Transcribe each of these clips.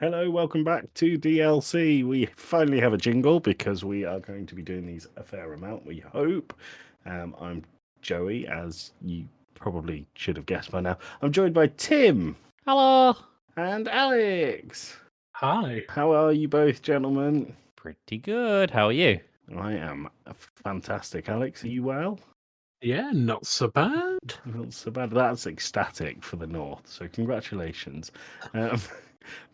Hello, welcome back to DLC. We finally have a jingle because we are going to be doing these a fair amount, we hope. I'm Joey, as you probably should have guessed by now. I'm joined by Tim Hello. and Alex. Hi. How are you both, gentlemen? Pretty good. How are you? I am fantastic. Alex, are you well? Yeah, not so bad. Not so bad. That's ecstatic for the North, so congratulations.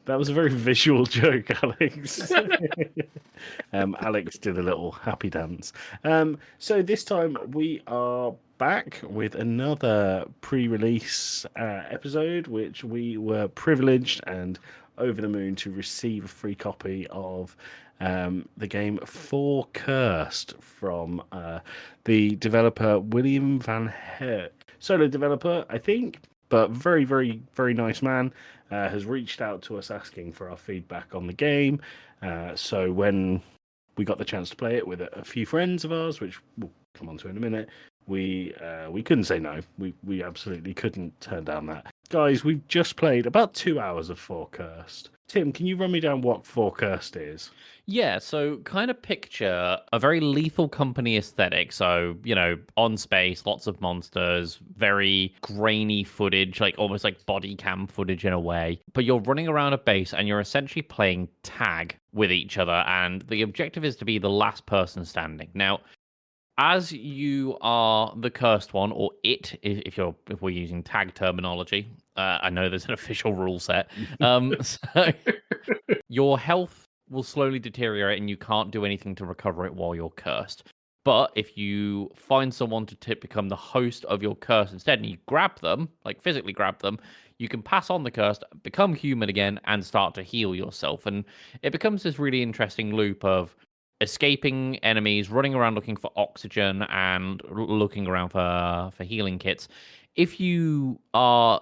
That was a very visual joke, Alex. Alex did a little happy dance. So this time we are back with another pre-release episode, which we were privileged and over the moon to receive a free copy of the game Forecursed from the developer William Van Herck. Solo developer, I think, but very, very, very nice man. Has reached out to us asking for our feedback on the game. So when we got the chance to play it with a few friends of ours, which we'll come on to in a minute, we couldn't say no. We absolutely couldn't turn down that. Guys, we've just played about 2 hours of Forecursed. Tim, can you run me down what Forecursed is? Yeah, so kind of picture a very Lethal Company aesthetic. So, on space, lots of monsters, very grainy footage, like almost like body cam footage in a way. But you're running around a base and you're essentially playing tag with each other. And the objective is to be the last person standing. Now, as you are the cursed one, or it, if we're using tag terminology, I know there's an official rule set. So your health will slowly deteriorate, and you can't do anything to recover it while you're cursed. But if you find someone to become the host of your curse instead, and you grab them, like physically grab them, you can pass on the curse, become human again, and start to heal yourself. And it becomes this really interesting loop of escaping enemies, running around looking for oxygen, and looking around for healing kits. If you are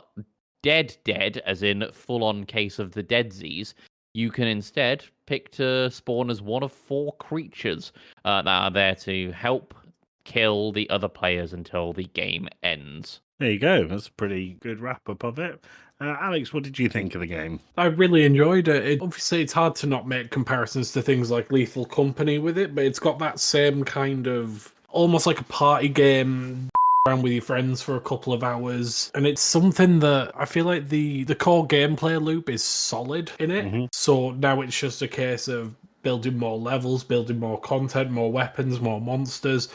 dead, as in full-on case of the deadsies, you can instead pick to spawn as one of 4 creatures that are there to help kill the other players until the game ends. There you go. That's a pretty good wrap-up of it. Alex, what did you think of the game? I really enjoyed it. Obviously, it's hard to not make comparisons to things like Lethal Company with it, but it's got that same kind of almost like a party game around with your friends for a couple of hours. And it's something that I feel like the core gameplay loop is solid in it. Mm-hmm. So now it's just a case of building more levels, building more content, more weapons, more monsters.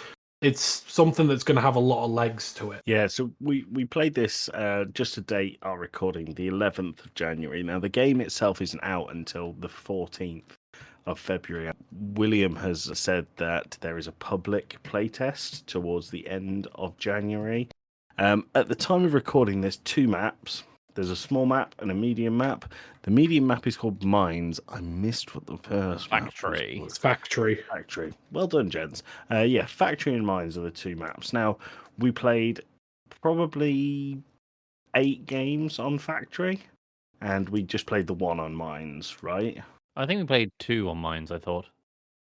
It's something that's going to have a lot of legs to it. Yeah, so we played this just to date our recording, the 11th of January. Now, the game itself isn't out until the 14th of February. William has said that there is a public playtest towards the end of January. At the time of recording, there's 2 maps. There's a small map and a medium map. The medium map is called Mines. I missed what the first Factory. map was. It's Factory. Factory. Well done, gents. Yeah, Factory and Mines are the 2 maps. Now, we played probably 8 games on Factory, and we just played the 1 on Mines, right? I think we played 2 on Mines, I thought.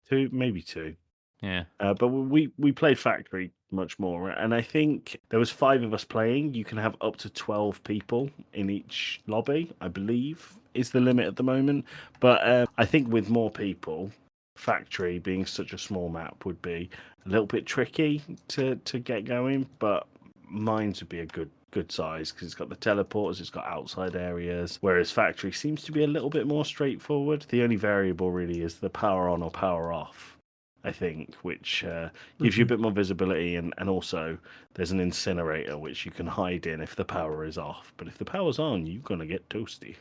2, maybe 2. Yeah. But we played Factory much more, and I think there was 5 of us playing. You can have up to 12 people in each lobby, I believe, is the limit at the moment. But I think with more people, Factory being such a small map would be a little bit tricky to get going. But Mines would be a good size because it's got the teleporters, it's got outside areas, whereas Factory seems to be a little bit more straightforward. The only variable really is the power on or power off, I think, which gives you a bit more visibility, and also there's an incinerator which you can hide in if the power is off. But if the power's on, you're going to get toasty.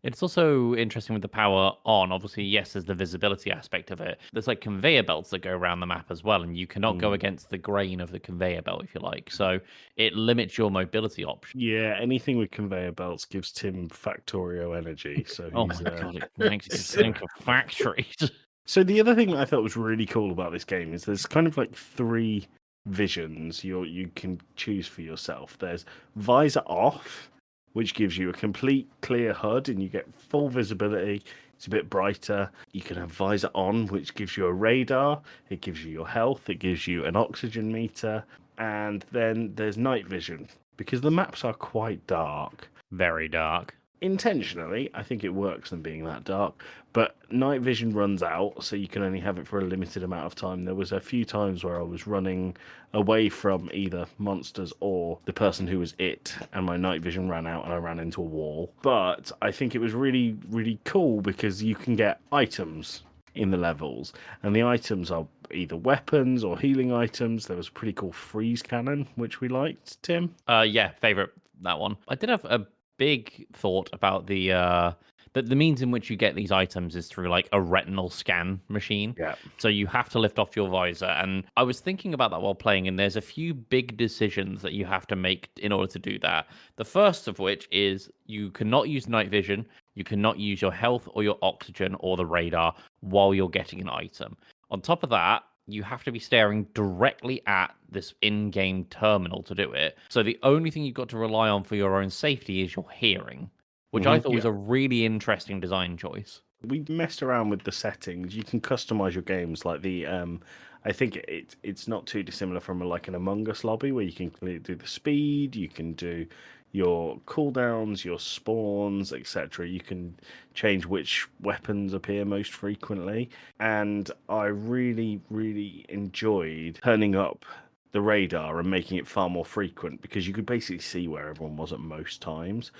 It's also interesting with the power on. Obviously, yes, there's the visibility aspect of it. There's like conveyor belts that go around the map as well, and you cannot go against the grain of the conveyor belt, if you like. So it limits your mobility option. Yeah, anything with conveyor belts gives Tim Factorio energy. So Oh my god, it makes you think of factories. So the other thing that I thought was really cool about this game is there's kind of like 3 visions you can choose for yourself. There's visor off, which gives you a complete clear HUD and you get full visibility. It's a bit brighter. You can have visor on, which gives you a radar. It gives you your health. It gives you an oxygen meter. And then there's night vision, because the maps are quite dark. Very dark. intentionally, I think it works them being that dark, but night vision runs out, so you can only have it for a limited amount of time. There was a few times where I was running away from either monsters or the person who was it, and my night vision ran out and I ran into a wall. But I think it was really, really cool because you can get items in the levels, and the items are either weapons or healing items. There was a pretty cool freeze cannon, which we liked, Tim. Yeah, favorite that one. I did have a big thought about the means in which you get these items is through like a retinal scan machine. Yeah. So you have to lift off your visor, and I was thinking about that while playing, and there's a few big decisions that you have to make in order to do that. The first of which is you cannot use night vision, you cannot use your health or your oxygen or the radar while you're getting an item. On top of that, you have to be staring directly at this in-game terminal to do it. So the only thing you've got to rely on for your own safety is your hearing, which I thought was a really interesting design choice. We messed around with the settings. You can customize your games, like the I think it's not too dissimilar from like an Among Us lobby where you can do the speed, you can do your cooldowns, your spawns, etc. You can change which weapons appear most frequently, and I really, really enjoyed turning up the radar and making it far more frequent because you could basically see where everyone was at most times.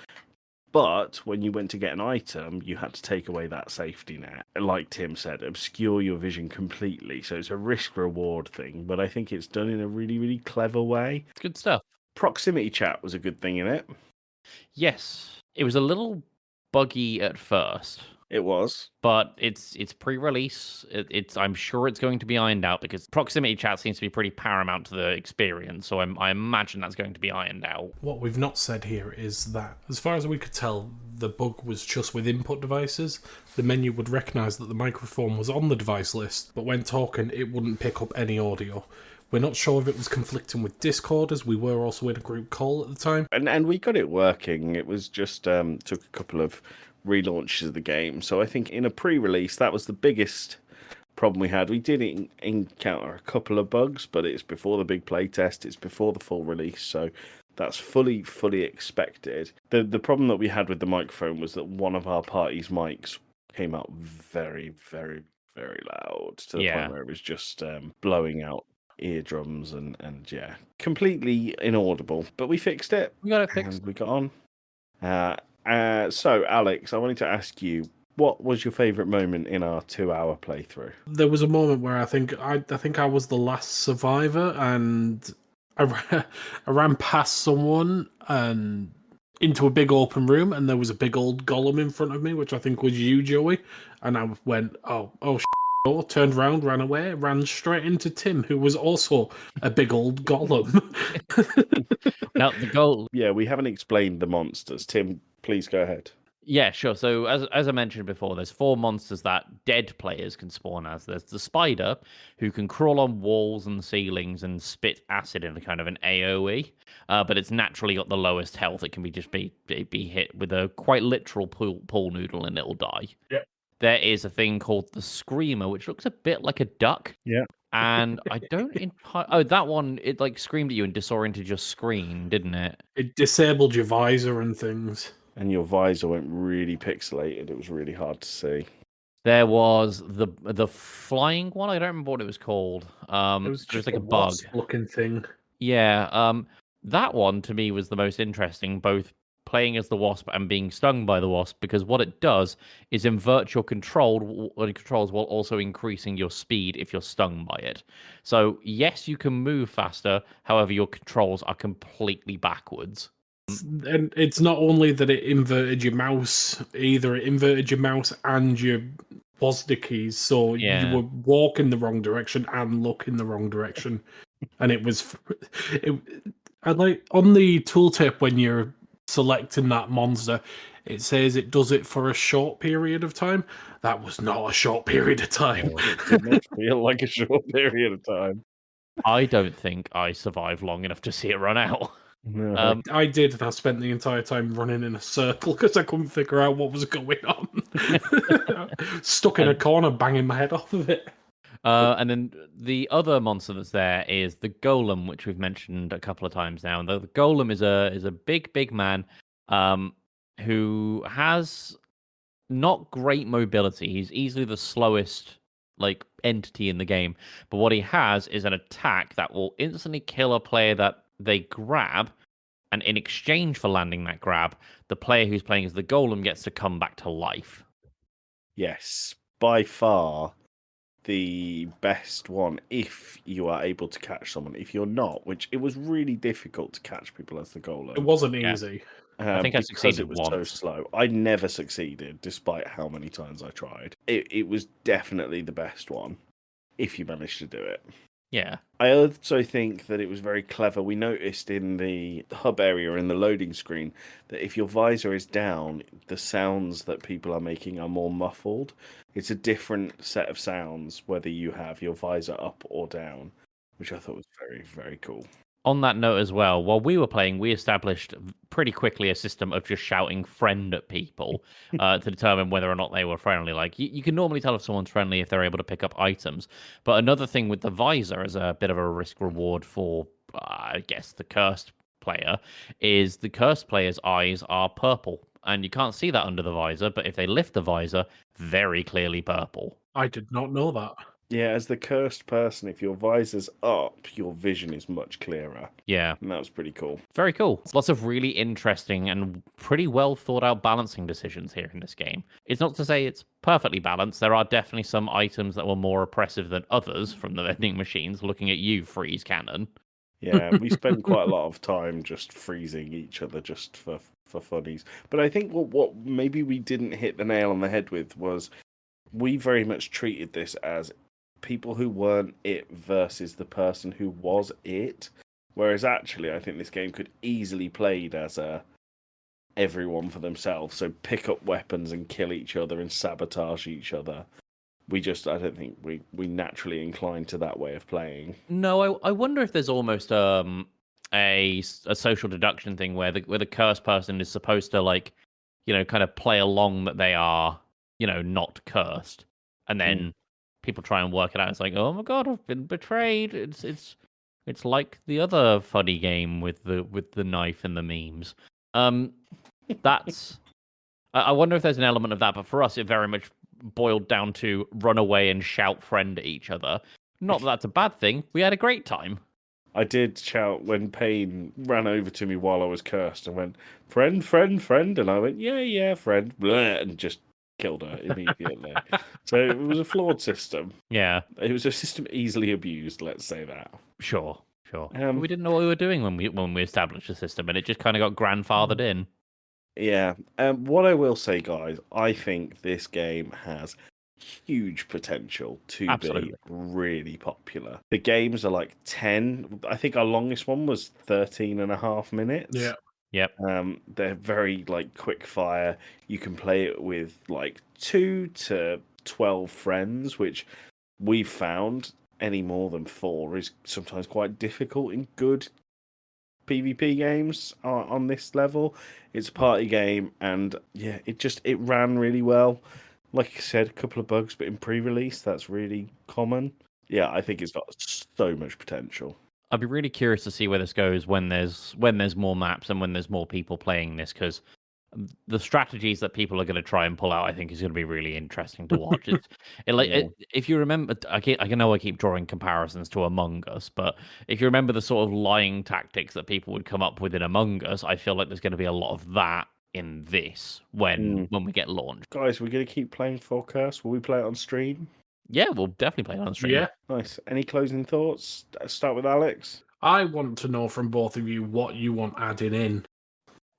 But when you went to get an item, you had to take away that safety net. Like Tim said, obscure your vision completely. So it's a risk-reward thing, but I think it's done in a really, really clever way. It's good stuff. Proximity chat was a good thing in it. Yes, it was a little buggy at first, It was. but it's pre-release. I'm sure it's going to be ironed out because proximity chat seems to be pretty paramount to the experience. So I imagine that's going to be ironed out. What we've not said here is that, as far as we could tell, the bug was just with input devices. The menu would recognise that the microphone was on the device list, but when talking, it wouldn't pick up any audio. We're not sure if it was conflicting with Discord, as we were also in a group call at the time. And we got it working. It was just took a couple of relaunches of the game. So I think in a pre-release, that was the biggest problem we had. We did encounter a couple of bugs, but it's before the big playtest. It's before the full release. So that's fully expected. The problem that we had with the microphone was that one of our party's mics came out very, very, very loud to the point where it was just blowing out eardrums and yeah, completely inaudible. But we fixed it. We got it fixed. And we got on. So Alex, I wanted to ask you, what was your favourite moment in our 2-hour playthrough? There was a moment where I think I was the last survivor, and I ran past someone and into a big open room, and there was a big old golem in front of me, which I think was you, Joey. And I went, oh, turned around, ran away, ran straight into Tim, who was also a big old golem. Now the goal. Yeah, we haven't explained the monsters. Tim, please go ahead. Yeah, sure. So as I mentioned before, there's 4 monsters that dead players can spawn as. There's the spider, who can crawl on walls and ceilings and spit acid in a kind of an AoE, but it's naturally got the lowest health. It can be hit with a quite literal pool noodle and it'll die. Yeah. There is a thing called the Screamer, which looks a bit like a duck. Yeah. And I don't entirely... Oh, that one, it like screamed at you and disoriented your screen, didn't it? It disabled your visor and things. And your visor went really pixelated. It was really hard to see. There was the flying one. I don't remember what it was called. It was just like a bug looking thing. Yeah. That one to me was the most interesting, both playing as the wasp and being stung by the wasp, because what it does is invert your controls while also increasing your speed if you're stung by it. So yes, you can move faster. However, your controls are completely backwards. And it's not only that it inverted your mouse, either it inverted your mouse and your WASD keys, so you were walking the wrong direction and look in the wrong direction. And it was, I like on the tooltip when you're selecting that monster, it says it does it for a short period of time. That was not a short period of time. It didn't feel like a short period of time. I don't think I survived long enough to see it run out. No. I did, and I spent the entire time running in a circle because I couldn't figure out what was going on. Stuck in a corner, banging my head off of it. And then the other monster that's there is the golem, which we've mentioned a couple of times now. And the golem is a big man. who has not great mobility. He's easily the slowest entity in the game. But what he has is an attack that will instantly kill a player that they grab, and in exchange for landing that grab, the player who's playing as the golem gets to come back to life. Yes, by far the best one if you are able to catch someone. If you're not, which it was really difficult to catch people as the golem. It wasn't Yeah. easy. I think I because succeeded it was so once. slow. I never succeeded, despite how many times I tried. It was definitely the best one, if you managed to do it. Yeah. I also think that it was very clever. We noticed in the hub area in the loading screen that if your visor is down, the sounds that people are making are more muffled. It's a different set of sounds whether you have your visor up or down, which I thought was very, very cool. On that note as well, while we were playing, we established pretty quickly a system of just shouting friend at people to determine whether or not they were friendly. Like, you can normally tell if someone's friendly if they're able to pick up items. But another thing with the visor as a bit of a risk reward for, I guess, the cursed player is the cursed player's eyes are purple. And you can't see that under the visor, but if they lift the visor, very clearly purple. I did not know that. Yeah, as the cursed person, if your visor's up, your vision is much clearer. Yeah. And that was pretty cool. Very cool. Lots of really interesting and pretty well thought out balancing decisions here in this game. It's not to say it's perfectly balanced. There are definitely some items that were more oppressive than others from the vending machines. Looking at you, Freeze Cannon. Yeah, we spent quite a lot of time just freezing each other just for funnies. But I think what maybe we didn't hit the nail on the head with was we very much treated this as people who weren't it versus the person who was it. Whereas actually, I think this game could easily played as everyone for themselves. So pick up weapons and kill each other and sabotage each other. I don't think we naturally inclined to that way of playing. No, I wonder if there's almost a social deduction thing where the cursed person is supposed to kind of play along that they are not cursed, and then people try and work it out. It's like, oh my god, I've been betrayed. It's like the other funny game with the knife and the memes. That's I wonder if there's an element of that, but for us, it very much boiled down to run away and shout friend at each other. Not that that's a bad thing. We had a great time. I did shout when Payne ran over to me while I was cursed and went, friend, friend, friend. And I went, yeah, friend. Blah, and just killed her immediately. So it was a flawed system. Yeah. It was a system easily abused, let's say that. Sure. We didn't know what we were doing when we established the system, and it just kind of got grandfathered in. Yeah. What I will say, guys, I think this game has huge potential to Absolutely. be really popular. The games are like 10. I think our longest one was 13 and a half minutes. Yeah. Yep. They're very quick fire. You can play it with 2 to 12 friends, which we've found any more than 4 is sometimes quite difficult in good PvP games on this level. It's a party game, and yeah, it ran really well. Like I said, a couple of bugs, but in pre-release, that's really common. Yeah, I think it's got so much potential. I'd be really curious to see where this goes when there's more maps and when there's more people playing this, because the strategies that people are going to try and pull out, I think, is going to be really interesting to watch. If you remember, I know I keep drawing comparisons to Among Us, but if you remember the sort of lying tactics that people would come up with in Among Us, I feel like there's going to be a lot of that in this when we get launched. Guys, we're going to keep playing Forecursed. Will we play it on stream? Yeah, we'll definitely play it on stream. Yeah. Nice. Any closing thoughts? Start with Alex. I want to know from both of you what you want added in.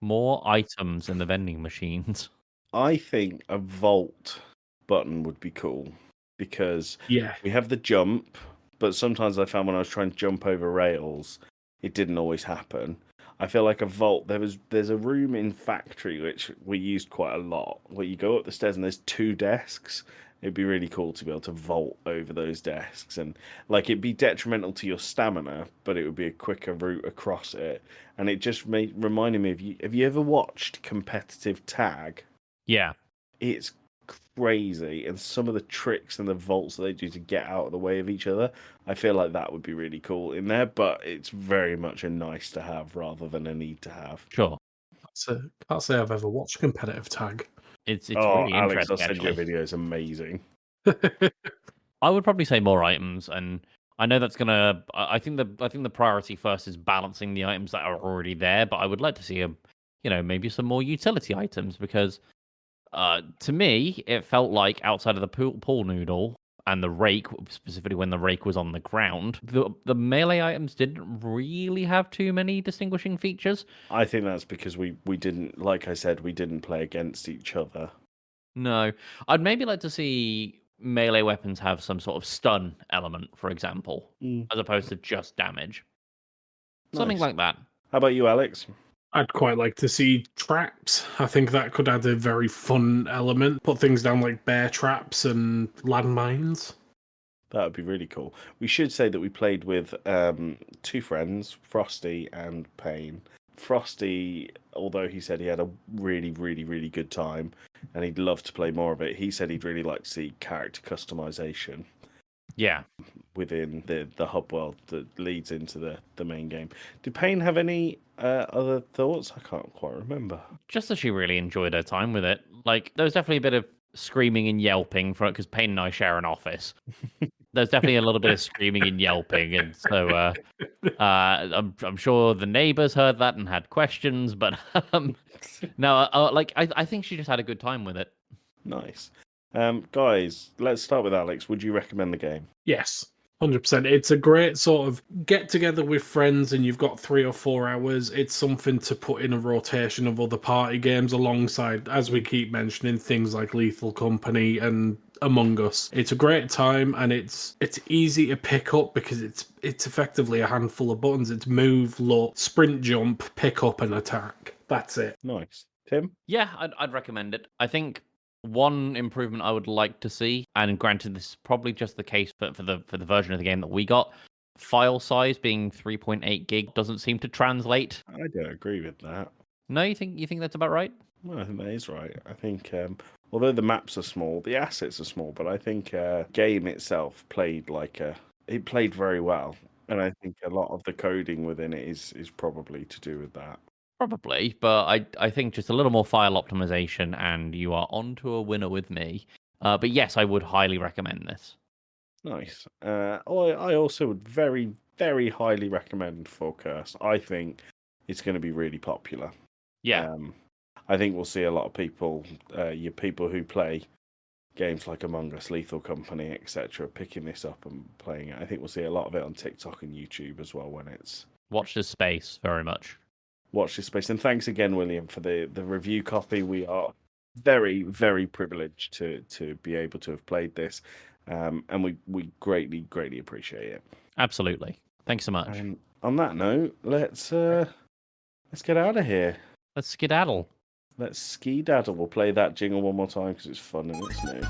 More items in the vending machines. I think a vault button would be cool because we have the jump, but sometimes I found when I was trying to jump over rails, it didn't always happen. I feel like a vault. There's a room in Factory which we used quite a lot where you go up the stairs and there's 2 desks. It'd be really cool to be able to vault over those desks, and it'd be detrimental to your stamina, but it would be a quicker route across it. And it just reminded me of you. Have you ever watched competitive tag? Yeah. It's crazy, and some of the tricks and the vaults that they do to get out of the way of each other, I feel like that would be really cool in there, but it's very much a nice to have rather than a need to have. Sure. So, can't say I've ever watched competitive tag. It's Oh, really Alex, I'll interesting, send you a actually. video. It's amazing. I would probably say more items, and I know that's gonna. I think the priority first is balancing the items that are already there, but I would like to see maybe some more utility items because, to me, it felt like outside of the pool noodle and the rake, specifically when the rake was on the ground, the melee items didn't really have too many distinguishing features. I think that's because we didn't, like I said, we didn't play against each other. No, I'd maybe like to see melee weapons have some sort of stun element, for example, as opposed to just damage. Something Nice. like that. How about you, Alex? I'd quite like to see traps. I think that could add a very fun element. Put things down like bear traps and landmines. That would be really cool. We should say that we played with two friends, Frosty and Payne. Frosty, although he said he had a really, really, really good time and he'd love to play more of it, he said he'd really like to see character customization Yeah. within the hub world that leads into the main game. Did Payne have any other thoughts? I can't quite remember. Just that she really enjoyed her time with it. Like, there was definitely a bit of screaming and yelping from it because Payne and I share an office. There's definitely a little bit of screaming and yelping, and so I'm sure the neighbors heard that and had questions. But no, I think she just had a good time with it. Nice. Guys, let's start with Alex. Would you recommend the game? Yes, 100%. It's a great sort of get together with friends and you've got 3 or 4 hours. It's something to put in a rotation of other party games alongside, as we keep mentioning, things like Lethal Company and Among Us. It's a great time and it's easy to pick up because it's effectively a handful of buttons. It's move, look, sprint, jump, pick up and attack. That's it. Nice. Tim? Yeah, I'd recommend it. I think one improvement I would like to see, and granted this is probably just the case for the version of the game that we got, file size being 3.8 gig doesn't seem to translate. I don't agree with that. No, you think that's about right? Well, I think that is right. I think, although the maps are small, the assets are small, but I think game itself played it played very well, and I think a lot of the coding within it is probably to do with that. Probably, but I think just a little more file optimization, and you are on to a winner with me. But yes, I would highly recommend this. Nice. I also would very, very highly recommend Forecursed. I think it's going to be really popular. Yeah, I think we'll see a lot of people, your people who play games like Among Us, Lethal Company, etc., picking this up and playing it. I think we'll see a lot of it on TikTok and YouTube as well when it's watch this space very much. Watch this space. And thanks again, William, for the review copy. We are very, very privileged to be able to have played this, and we greatly, greatly appreciate it. Absolutely. Thanks so much. On that note, let's get out of here. Let's skedaddle. Let's ski daddle. We'll play that jingle one more time because it's fun and it's new.